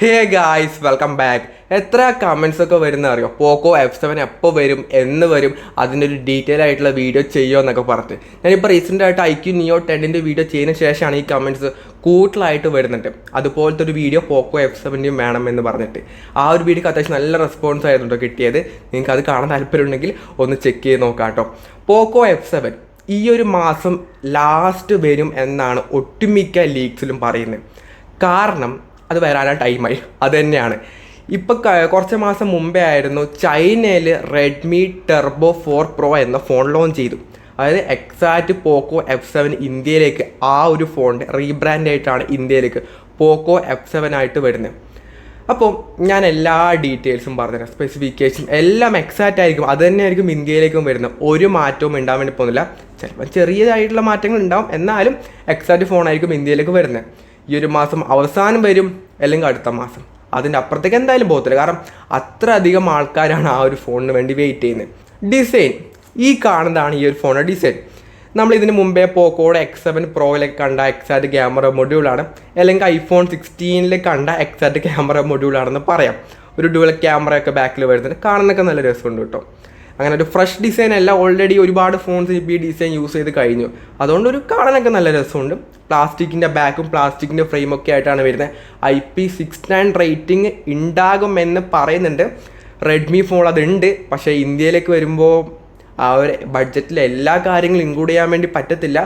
Hey guys, welcome back. എത്ര comments ഒക്കെ വരുന്ന അറിയോ? പോക്കോ F7 എപ്പോൾ വരും, എന്ന് വരും, അതിൻ്റെ ഒരു ഡീറ്റെയിൽ ആയിട്ടുള്ള വീഡിയോ ചെയ്യുമോ എന്നൊക്കെ പറഞ്ഞിട്ട്. ഞാനിപ്പോൾ റീസെൻ്റ് ആയിട്ട് IQ Neo 10 വീഡിയോ ചെയ്തതിന് ശേഷമാണ് ഈ കമൻസ് കൂടുതലായിട്ട് വരുന്നുണ്ട്. അതുപോലത്തെ ഒരു വീഡിയോ പോക്കോ F7 വേണമെന്ന് പറഞ്ഞിട്ട് ആ ഒരു വീഡിയോക്ക് അത്യാവശ്യം നല്ല റെസ്പോൺസ് ആയിരുന്നു കിട്ടിയത്. നിങ്ങൾക്ക് അത് കാണാൻ താല്പര്യമുണ്ടെങ്കിൽ ഒന്ന് ചെക്ക് ചെയ്ത് നോക്കാം കേട്ടോ. പോക്കോ F7 ഈ ഒരു മാസം ലാസ്റ്റ് വരും എന്നാണ് ഒട്ടുമിക്ക ലീക്സിലും പറയുന്നത്. കാരണം അത് വരാനുള്ള ടൈമായി. അത് തന്നെയാണ്. ഇപ്പോൾ കുറച്ച് മാസം മുമ്പേ ആയിരുന്നു ചൈനയിൽ റെഡ്മി ടെർബോ 4 Pro എന്ന ഫോൺ ലോഞ്ച് ചെയ്തു. അതായത് എക്സാക്റ്റ് പോക്കോ F7 ഇന്ത്യയിലേക്ക് ആ ഒരു ഫോണിൻ്റെ റീബ്രാൻഡ് ആയിട്ടാണ് ഇന്ത്യയിലേക്ക് പോക്കോ F7 ആയിട്ട് വരുന്നത്. അപ്പോൾ ഞാൻ എല്ലാ ഡീറ്റെയിൽസും പറഞ്ഞുതരാം. സ്പെസിഫിക്കേഷൻ എല്ലാം എക്സാക്റ്റ് ആയിരിക്കും. അത് തന്നെയായിരിക്കും ഇന്ത്യയിലേക്കും വരുന്നത്. ഒരു മാറ്റവും ഉണ്ടാകാൻ വേണ്ടി പോകുന്നില്ല. ചിലപ്പോൾ ചെറിയതായിട്ടുള്ള മാറ്റങ്ങൾ ഉണ്ടാവും, എന്നാലും എക്സാക്റ്റ് ഫോണായിരിക്കും ഇന്ത്യയിലേക്ക് വരുന്നത്. ഈ ഒരു മാസം അവസാനം വരും, അല്ലെങ്കിൽ അടുത്ത മാസം. അതിൻ്റെ അപ്പുറത്തേക്ക് എന്തായാലും പോകത്തില്ല. കാരണം അത്ര അധികം ആൾക്കാരാണ് ആ ഒരു ഫോണിന് വേണ്ടി വെയിറ്റ് ചെയ്യുന്നത്. ഡിസൈൻ ഈ കാണുന്നതാണ് ഈ ഒരു ഫോണിൻ്റെ ഡിസൈൻ. നമ്മൾ ഇതിന് മുമ്പേ പോക്കോയുടെ X7 പ്രോയിലേക്ക് കണ്ട എക്സാക്റ്റ് ക്യാമറ മൊഡ്യൂളാണ്, അല്ലെങ്കിൽ iPhone 16 കണ്ട എക്സാക്റ്റ് ക്യാമറ മൊഡ്യൂളാണെന്ന് പറയാം. ഒരു ഡുവൽ ക്യാമറയൊക്കെ ബാക്കിൽ വരുന്നുണ്ട്. കാണുന്നൊക്കെ നല്ല രസമുണ്ട് കേട്ടോ. അങ്ങനെ ഒരു ഫ്രഷ് ഡിസൈൻ അല്ല. ഓൾറെഡി ഒരുപാട് ഫോൺസ് ഇപ്പോൾ ഈ ഡിസൈൻ യൂസ് ചെയ്ത് കഴിഞ്ഞു. അതുകൊണ്ട് ഒരു കാണാനൊക്കെ നല്ല രസമുണ്ട്. പ്ലാസ്റ്റിക്കിൻ്റെ ബാക്കും പ്ലാസ്റ്റിക്കിൻ്റെ ഫ്രെയിമൊക്കെ ആയിട്ടാണ് വരുന്നത്. IP69 റേറ്റിംഗ് ഉണ്ടാകുമെന്ന് പറയുന്നുണ്ട്. റെഡ്മി ഫോൺ അതുണ്ട്, പക്ഷേ ഇന്ത്യയിലേക്ക് വരുമ്പോൾ ആ ഒരു ബഡ്ജറ്റിൽ എല്ലാ കാര്യങ്ങളും ഇൻക്ലൂഡ് ചെയ്യാൻ വേണ്ടി പറ്റത്തില്ല.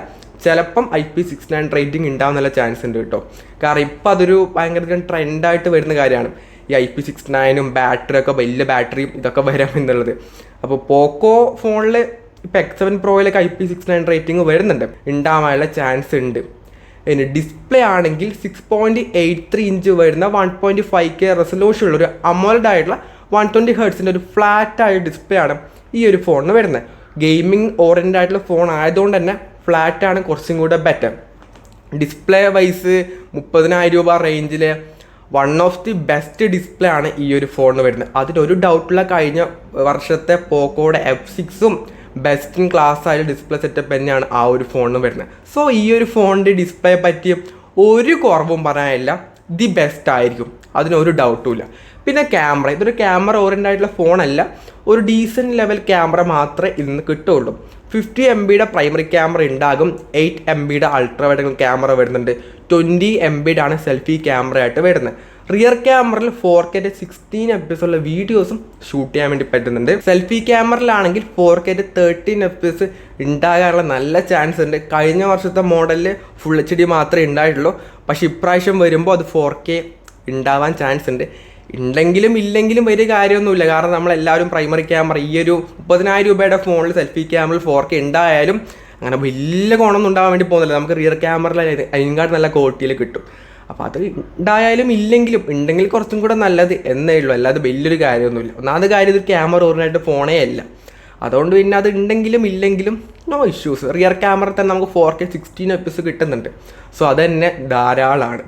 ചിലപ്പം IP69 റേറ്റിംഗ് ഉണ്ടാവാൻ നല്ല ചാൻസ് ഉണ്ട് കേട്ടോ. കാരണം ഇപ്പം അതൊരു ഭയങ്കര ട്രെൻഡായിട്ട് വരുന്ന കാര്യമാണ് ഈ IP69 ബാറ്ററിയൊക്കെ, വലിയ ബാറ്ററിയും ഇതൊക്കെ വരാം എന്നുള്ളത്. അപ്പോൾ പോക്കോ ഫോണിൽ ഇപ്പോൾ X7 പ്രോയിലൊക്കെ IP69 റേറ്റിംഗ് വരുന്നുണ്ട്, ഉണ്ടാവാനുള്ള ചാൻസ് ഉണ്ട്. ഇനി ഡിസ്പ്ലേ ആണെങ്കിൽ 6.83 ഇഞ്ച് വരുന്ന 1.5K റെസൊല്യൂഷൻ ഉള്ള ഒരു അമോലഡ് ആയിട്ടുള്ള 120 ഹെർട്സിൻ്റെ ഒരു ഫ്ലാറ്റായ ഡിസ്പ്ലേ ആണ് ഈ ഒരു ഫോണിന് വരുന്നത്. ഗെയിമിംഗ് ഓറിയൻറ്റഡ് ആയിട്ടുള്ള ഫോൺ ആയതുകൊണ്ട് തന്നെ ഫ്ലാറ്റാണ് കുറച്ചും കൂടെ ബെറ്റർ. ഡിസ്പ്ലേ വൈസ് 30,000 രൂപ റേഞ്ചിൽ one of the best display ആണ് ഈ ഒരു ഫോണിന് വരുന്നത്. അതിലൊരു ഡൗട്ടുള്ള കഴിഞ്ഞ വർഷത്തെ പോക്കോയുടെ F6 ബെസ്റ്റ് ഇൻ ക്ലാസ് ആയ ഡിസ്പ്ലേ സെറ്റപ്പ് തന്നെയാണ് ആ ഒരു ഫോണിന് വരുന്നത്. സോ ഈ ഒരു ഫോണിൻ്റെ ഡിസ്പ്ലേ പറ്റി ഒരു കുറവും പറയാനില്ല. ദി ബെസ്റ്റ് ആയിരിക്കും, അതിനൊരു ഡൗട്ടും ഇല്ല. പിന്നെ ക്യാമറ, ഇതൊരു ക്യാമറ ഓറിയൻറ്റഡ് ആയിട്ടുള്ള ഫോണല്ല. ഒരു ഡീസൻറ്റ് ലെവൽ ക്യാമറ മാത്രമേ ഇന്ന് കിട്ടുള്ളൂ. 50 MB പ്രൈമറി ക്യാമറ ഉണ്ടാകും. 8 MB അൾട്രാ വൈഡ് ക്യാമറ വരുന്നുണ്ട്. 20 MB സെൽഫി ക്യാമറ ആയിട്ട് വരുന്നത്. റിയർ ക്യാമറയിൽ 4K 16 FPS ഉള്ള വീഡിയോസും ഷൂട്ട് ചെയ്യാൻ വേണ്ടി പറ്റുന്നുണ്ട്. സെൽഫി ക്യാമറയിലാണെങ്കിൽ 4K 13 FPS ഉണ്ടാകാനുള്ള നല്ല ചാൻസ് ഉണ്ട്. കഴിഞ്ഞ വർഷത്തെ മോഡലിൽ ഫുൾ HD മാത്രമേ ഉണ്ടായിട്ടുള്ളൂ. പക്ഷേ ഇപ്രാവശ്യം വരുമ്പോൾ അത് 4K ഉണ്ടാവാൻ ചാൻസ് ഉണ്ട്. ഉണ്ടെങ്കിലും ഇല്ലെങ്കിലും വലിയ കാര്യമൊന്നുമില്ല. കാരണം നമ്മളെല്ലാവരും പ്രൈമറി ക്യാമറ, ഈ ഒരു 30,000 രൂപയുടെ ഫോണിൽ സെൽഫി ക്യാമറയിൽ 4K ഉണ്ടായാലും അങ്ങനെ വലിയ ഗുണമൊന്നും ഉണ്ടാകാൻ വേണ്ടി പോകുന്നില്ല. നമുക്ക് റിയർ ക്യാമറയിൽ അതിനെക്കാട് നല്ല ക്വാളിറ്റിയിൽ കിട്ടും. അപ്പോൾ അത് ഉണ്ടായാലും ഇല്ലെങ്കിലും ഉണ്ടെങ്കിൽ കുറച്ചും കൂടെ നല്ലത് എന്നേ ഉള്ളൂ. അല്ലാതെ വലിയൊരു കാര്യമൊന്നുമില്ല. ഒന്നാമത് കാര്യം ഇത് ക്യാമറ ഓറിയൻറ്റഡ് ഫോണേ അല്ല. അതുകൊണ്ട് പിന്നെ അത് ഉണ്ടെങ്കിലും ഇല്ലെങ്കിലും നോ ഇഷ്യൂസ്. റിയർ ക്യാമറ തന്നെ നമുക്ക് 4K 16 FPS കിട്ടുന്നുണ്ട്. സോ അത് തന്നെ ധാരാളമാണ്.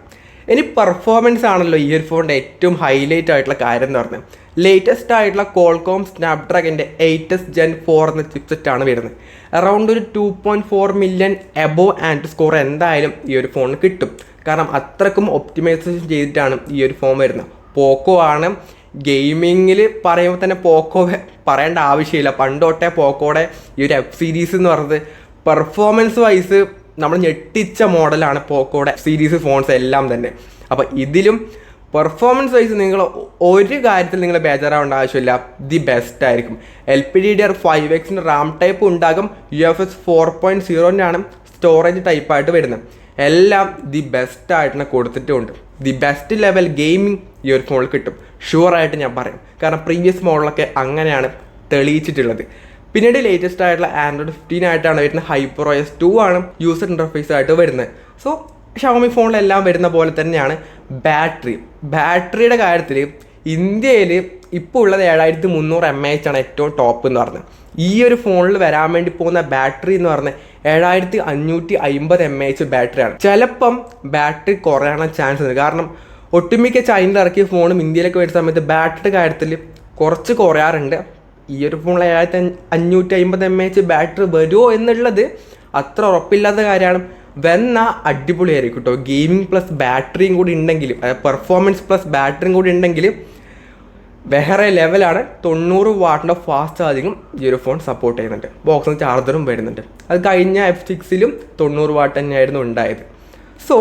ഇനി പെർഫോമൻസ് ആണല്ലോ ഈ ഒരു ഫോണിൻ്റെ ഏറ്റവും ഹൈലൈറ്റ് ആയിട്ടുള്ള കാര്യം എന്ന് പറഞ്ഞാൽ. ലേറ്റസ്റ്റ് ആയിട്ടുള്ള കോൾകോം സ്നാപ്ഡ്രാഗൻ്റെ 8s Gen 4 എന്ന ചിപ്സെറ്റാണ് വരുന്നത്. അറൗണ്ട് ഒരു 2.4 മില്യൺ എബോവ് ആൻഡ് സ്കോർ എന്തായാലും ഈ ഒരു ഫോണിന് കിട്ടും. കാരണം അത്രക്കും ഒപ്റ്റിമൈസേഷൻ ചെയ്തിട്ടാണ് ഈ ഒരു ഫോൺ വരുന്നത്. പോക്കോ ആണ്. ഗെയിമിങ്ങിൽ പറയുമ്പോൾ തന്നെ പോക്കോ പറയേണ്ട ആവശ്യമില്ല. പണ്ട് തൊട്ടേ പോക്കോയുടെ ഈ ഒരു F സീരീസ് എന്ന് പറയുന്നത് പെർഫോമൻസ് വൈസ് നമ്മൾ ഞെട്ടിച്ച മോഡലാണ് പോക്കോയുടെ സീരീസ് ഫോൺസ് എല്ലാം തന്നെ. അപ്പോൾ ഇതിലും പെർഫോമൻസ് വൈസ് നിങ്ങൾ ഒരു കാര്യത്തിൽ നിങ്ങൾ ബേജാറാവേണ്ട ആവശ്യമില്ല. ദി ബെസ്റ്റ് ആയിരിക്കും. LPDDR5X റാം ടൈപ്പ് ഉണ്ടാകും. UFS 4.0 സ്റ്റോറേജ് ടൈപ്പായിട്ട് വരുന്നത്. എല്ലാം ദി ബെസ്റ്റ് ആയിട്ട് കൊടുത്തിട്ടുമുണ്ട്. ദി ബെസ്റ്റ് ലെവൽ ഗെയിമിംഗ് ഈ ഒരു ഫോണിൽ കിട്ടും, ഷുവറായിട്ട് ഞാൻ പറയും. കാരണം പ്രീവിയസ് മോഡലൊക്കെ അങ്ങനെയാണ് തെളിയിച്ചിട്ടുള്ളത്. പിന്നീട് ലേറ്റസ്റ്റ് ആയിട്ടുള്ള Android 15 ആയിട്ടാണ് വരുന്നത്. HyperOS 2 ആണ് യൂസർ ഇൻ്റർഫേസ് ആയിട്ട് വരുന്നത്. സോ ഷവോമി ഫോണിലെല്ലാം വരുന്ന പോലെ തന്നെയാണ് ബാറ്ററിയുടെ കാര്യത്തിൽ ഇന്ത്യയിൽ ഇപ്പോൾ ഉള്ളത് 7300 mAh ആണ് ഏറ്റവും ടോപ്പ് എന്ന് പറഞ്ഞത്. ഈ ഒരു ഫോണിൽ വരാൻ വേണ്ടി പോകുന്ന ബാറ്ററി എന്ന് പറഞ്ഞാൽ 7550 mAh ബാറ്ററിയാണ്. ചിലപ്പം ബാറ്ററി കുറയാനുള്ള ചാൻസ് ഉണ്ട്. കാരണം ഒട്ടുമിക്ക ചൈനയിൽ ഇറക്കിയ ഫോണും ഇന്ത്യയിലേക്ക് വരുന്ന സമയത്ത് ബാറ്ററിയുടെ കാര്യത്തിൽ കുറച്ച് കുറയാറുണ്ട്. ഈ ഒരു ഫോണിൽ 7550 mAh ബാറ്ററി വരുമോ എന്നുള്ളത് അത്ര ഉറപ്പില്ലാത്ത കാര്യമാണ്. വന്ന അടിപൊളിയായിരിക്കും കേട്ടോ. ഗെയിമിംഗ് പ്ലസ് ബാറ്ററിയും കൂടി ഉണ്ടെങ്കിൽ, പെർഫോമൻസ് പ്ലസ് ബാറ്ററിയും കൂടി ഉണ്ടെങ്കിൽ വേറെ ലെവലാണ്. 90 വാട്ടിൻ്റെ ഫാസ്റ്റ് ചാർജിങ്ങും ഈ ഒരു ഫോൺ സപ്പോർട്ട് ചെയ്യുന്നുണ്ട്. ബോക്സിന് ചാർജറും വരുന്നുണ്ട്. അത് കഴിഞ്ഞ F6ലും 90 വാട്ട് തന്നെയായിരുന്നു ഉണ്ടായത്. സോ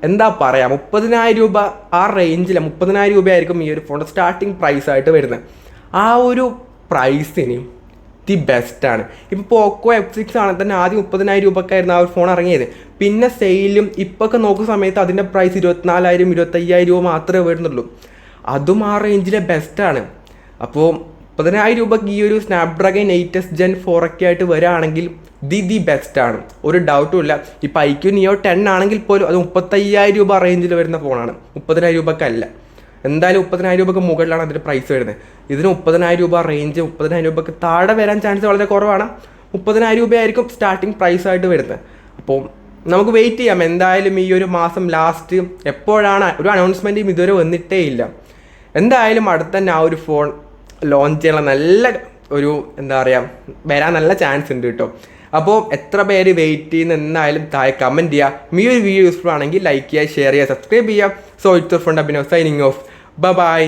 എന്താ പറയുക, 30,000 രൂപ ആ റേഞ്ചിൽ 30,000 രൂപയായിരിക്കും ഈ ഒരു ഫോണിൻ്റെ സ്റ്റാർട്ടിങ് പ്രൈസായിട്ട് വരുന്നത്. ആ ഒരു പ്രൈസിന് ദി ബെസ്റ്റാണ്. ഇപ്പോൾ പോക്കോ F6 ആണെങ്കിൽ തന്നെ ആദ്യം 30,000 രൂപക്കായിരുന്നു ആ ഒരു ഫോൺ ഇറങ്ങിയത്. പിന്നെ സെയിലും ഇപ്പൊക്കെ നോക്കുന്ന സമയത്ത് അതിൻ്റെ പ്രൈസ് 24,000 25,000 രൂപ മാത്രമേ വരുന്നുള്ളൂ. അതും ആ റേഞ്ചിലെ ബെസ്റ്റാണ്. അപ്പോൾ 30,000 രൂപയ്ക്ക് ഈ ഒരു സ്നാപ്ഡ്രാഗൺ 8s Gen 4 ഒക്കെ ആയിട്ട് വരികയാണെങ്കിൽ ദി ബെസ്റ്റാണ്, ഒരു ഡൗട്ടും ഇല്ല. ഇപ്പോൾ IQ Neo 10 ആണെങ്കിൽ പോലും അത് 35,000 രൂപ റേഞ്ചിൽ വരുന്ന ഫോണാണ്, 30,000 രൂപക്കല്ല. എന്തായാലും 30,000 രൂപയ്ക്ക് മുകളിലാണ് അതിൻ്റെ പ്രൈസ് വരുന്നത്. ഇതിന് 30,000 രൂപ റേഞ്ച്, 30,000 രൂപയ്ക്ക് താഴെ വരാൻ ചാൻസ് വളരെ കുറവാണ്. 30,000 രൂപയായിരിക്കും സ്റ്റാർട്ടിങ് പ്രൈസായിട്ട് വരുന്നത്. അപ്പോൾ നമുക്ക് വെയിറ്റ് ചെയ്യാം. എന്തായാലും ഈ ഒരു മാസം ലാസ്റ്റ് എപ്പോഴാണ്, ഒരു അനൗൺസ്മെൻറ്റും ഇതുവരെ വന്നിട്ടേ ഇല്ല. എന്തായാലും അടുത്ത തന്നെ ആ ഒരു ഫോൺ ലോഞ്ച് ചെയ്യാനുള്ള നല്ല ഒരു എന്താ പറയുക, വരാൻ നല്ല ചാൻസ് ഉണ്ട് കേട്ടോ. അപ്പോൾ എത്ര പേര് വെയിറ്റ് ചെയ്യുന്ന എന്തായാലും താഴെ കമൻറ്റ് ചെയ്യുക. ഈ ഒരു വീഡിയോ യൂസ്ഫുൾ ആണെങ്കിൽ ലൈക്ക് ചെയ്യുക, ഷെയർ ചെയ്യുക, സബ്സ്ക്രൈബ് ചെയ്യുക. So it's friend Abhinav signing off. By.